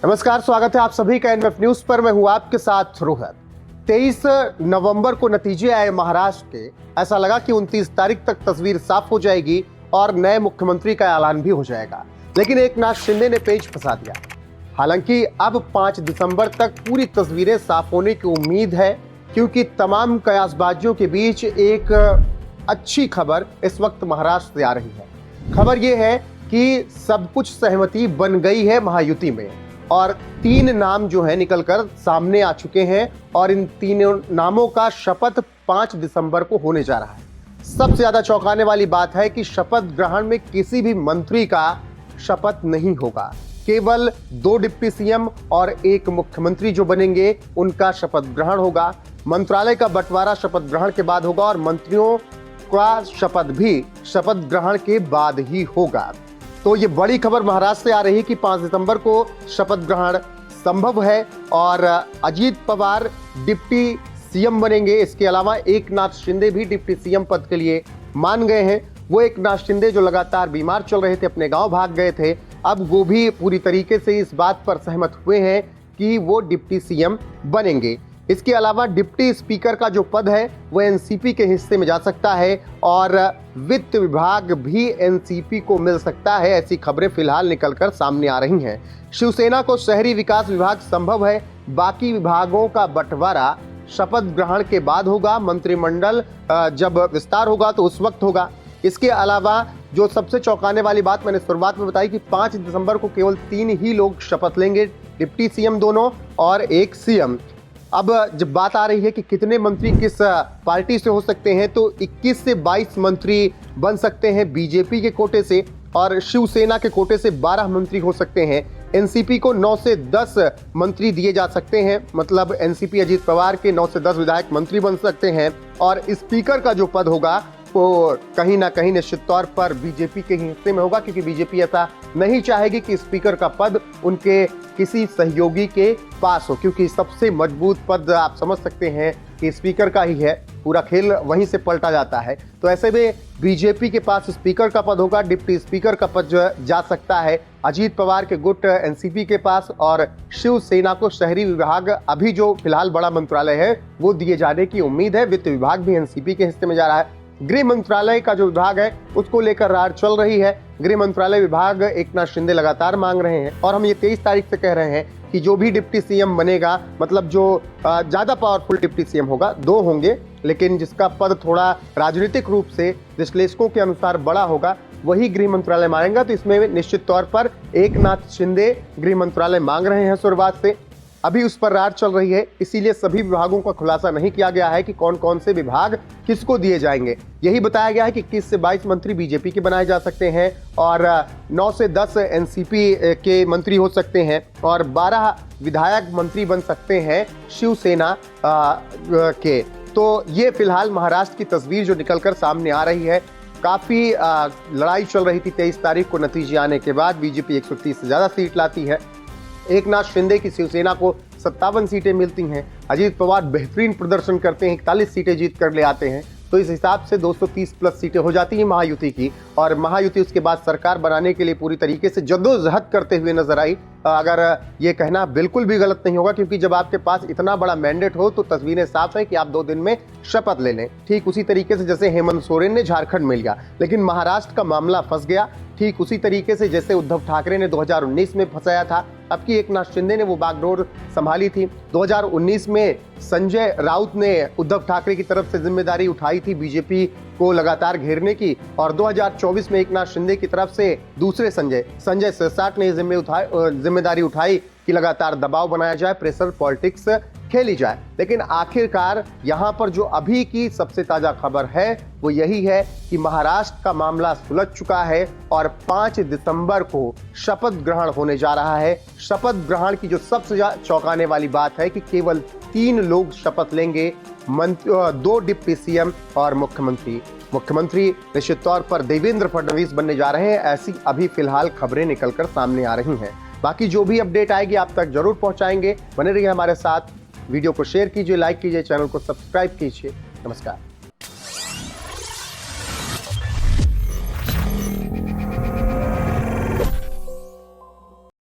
नमस्कार, स्वागत है आप सभी का एनएफ न्यूज पर। मैं हूं आपके साथ रोहित। 23 नवंबर को नतीजे आए महाराष्ट्र के। ऐसा लगा कि 29 तारीख तक तस्वीर साफ हो जाएगी और नए मुख्यमंत्री का ऐलान भी हो जाएगा, लेकिन एकनाथ शिंदे ने पेच फंसा दिया। हालांकि अब 5 दिसंबर तक पूरी तस्वीरें साफ होने की उम्मीद है, क्योंकि तमाम कयासबाजियों के बीच एक अच्छी खबर इस वक्त महाराष्ट्र से आ रही है। खबर यह है कि सब कुछ सहमति बन गई है महायुति में और 3 नाम जो है निकलकर सामने आ चुके हैं और इन 3 नामों का शपथ 5 दिसंबर को होने जा रहा है। सबसे ज्यादा चौंकाने वाली बात है कि शपथ ग्रहण में किसी भी मंत्री का शपथ नहीं होगा, केवल 2 डिप्टी सीएम और 1 मुख्यमंत्री जो बनेंगे उनका शपथ ग्रहण होगा। मंत्रालय का बंटवारा शपथ ग्रहण के बाद होगा और मंत्रियों का शपथ भी शपथ ग्रहण के बाद ही होगा। तो ये बड़ी खबर महाराष्ट्र से आ रही है कि 5 दिसंबर को शपथ ग्रहण संभव है और अजीत पवार डिप्टी सीएम बनेंगे। इसके अलावा एकनाथ शिंदे भी डिप्टी सीएम पद के लिए मान गए हैं। वो एकनाथ शिंदे जो लगातार बीमार चल रहे थे, अपने गांव भाग गए थे, अब वो भी पूरी तरीके से इस बात पर सहमत हुए हैं कि वो डिप्टी सीएम बनेंगे। इसके अलावा डिप्टी स्पीकर का जो पद है वो एनसीपी के हिस्से में जा सकता है और वित्त विभाग भी एनसीपी को मिल सकता है। ऐसी खबरें फिलहाल निकलकर सामने आ रही हैं। शिवसेना को शहरी विकास विभाग संभव है, बाकी विभागों का बंटवारा शपथ ग्रहण के बाद होगा। मंत्रिमंडल जब विस्तार होगा तो उस वक्त होगा। इसके अलावा जो सबसे चौंकाने वाली बात मैंने शुरुआत में बताई कि 5 दिसंबर को केवल 3 ही लोग शपथ लेंगे, डिप्टी सीएम दोनों और 1 सीएम। अब जब बात आ रही है कि कितने मंत्री किस पार्टी से हो सकते हैं, तो 21 से 22 मंत्री बन सकते हैं बीजेपी के कोटे से और शिवसेना के कोटे से 12 मंत्री हो सकते हैं। एनसीपी को 9 से 10 मंत्री दिए जा सकते हैं, मतलब एनसीपी अजीत पवार के 9 से 10 विधायक मंत्री बन सकते हैं और स्पीकर का जो पद होगा वो कहीं ना कहीं निश्चित तौर पर बीजेपी के हिस्से में होगा, क्योंकि बीजेपी ऐसा नहीं चाहेगी कि स्पीकर का पद उनके किसी सहयोगी के पास हो, क्योंकि सबसे मजबूत पद आप समझ सकते हैं कि स्पीकर का ही है, पूरा खेल वहीं से पलटा जाता है। तो ऐसे में बीजेपी के पास स्पीकर का पद होगा, डिप्टी स्पीकर का पद जा सकता है अजीत पवार के गुट एनसीपी के पास और शिवसेना को शहरी विभाग अभी जो फिलहाल बड़ा मंत्रालय है वो दिए जाने की उम्मीद है। वित्त विभाग भी एनसीपी के हिस्से में जा रहा है। गृह मंत्रालय का जो विभाग है उसको लेकर रार चल रही है। गृह मंत्रालय विभाग एकनाथ शिंदे लगातार मांग रहे हैं और हम ये 23 तारीख से कह रहे हैं कि जो भी डिप्टी सीएम बनेगा, मतलब जो ज्यादा पावरफुल डिप्टी सीएम होगा, 2 होंगे, लेकिन जिसका पद थोड़ा राजनीतिक रूप से विश्लेषकों के अनुसार बड़ा होगा, वही गृह मंत्रालय मांगेगा। तो इसमें निश्चित तौर पर एकनाथ शिंदे गृह मंत्रालय मांग रहे हैं शुरुआत से। अभी उस पर रार चल रही है, इसीलिए सभी विभागों का खुलासा नहीं किया गया है कि कौन कौन से विभाग किसको दिए जाएंगे। यही बताया गया है कि 21 से 22 मंत्री बीजेपी के बनाए जा सकते हैं और 9 से 10 एनसीपी के मंत्री हो सकते हैं और 12 विधायक मंत्री बन सकते हैं शिवसेना के। तो ये फिलहाल महाराष्ट्र की तस्वीर जो निकलकर सामने आ रही है। काफी लड़ाई चल रही थी 23 तारीख को नतीजे आने के बाद। बीजेपी 130 से ज्यादा सीट लाती है, एकनाथ शिंदे की शिवसेना को 57 सीटें मिलती हैं, अजीत पवार बेहतरीन प्रदर्शन करते हैं, 41 सीटें जीत कर ले आते हैं। तो इस हिसाब से 230 प्लस सीटें हो जाती हैं महायुति की और महायुति उसके बाद सरकार बनाने के लिए पूरी तरीके से जद्दोजहद करते हुए नजर आई। अगर ये कहना बिल्कुल भी गलत नहीं होगा, क्योंकि जब आपके पास इतना बड़ा मैंडेट हो तो तस्वीरें साफ है कि आप 2 दिन में शपथ ले लें। ठीक उसी तरीके से जैसे हेमंत सोरेन ने झारखंड में लिया, लेकिन महाराष्ट्र का मामला फंस गया। ठीक उसी तरीके से जैसे उद्धव ठाकरे ने 2019 में फंसाया था, अब की एकनाथ शिंदे ने वो बागडोर संभाली थी। 2019 में संजय राउत ने उद्धव ठाकरे की तरफ से जिम्मेदारी उठाई थी बीजेपी को लगातार घेरने की और 2024 में एकनाथ शिंदे की तरफ से दूसरे संजय सिरसाट ने जिम्मेदारी उठाई कि लगातार दबाव बनाया जाए, प्रेशर पॉलिटिक्स खेली जाए। लेकिन आखिरकार यहाँ पर जो अभी की सबसे ताजा खबर है वो यही है कि महाराष्ट्र का मामला सुलझ चुका है और 5 दिसंबर को शपथ ग्रहण होने जा रहा है। शपथ ग्रहण की जो सबसे चौंकाने वाली बात है कि केवल 3 लोग शपथ लेंगे, 2 डिप्टी सीएम और मुख्यमंत्री निश्चित तौर पर देवेंद्र फडणवीस बनने जा रहे हैं। ऐसी अभी फिलहाल खबरें निकलकर सामने आ रही हैं। बाकी जो भी अपडेट आएगी आप तक जरूर पहुंचाएंगे। बने रहिए हमारे साथ, वीडियो को शेयर कीजिए, लाइक कीजिए, चैनल को सब्सक्राइब कीजिए। नमस्कार।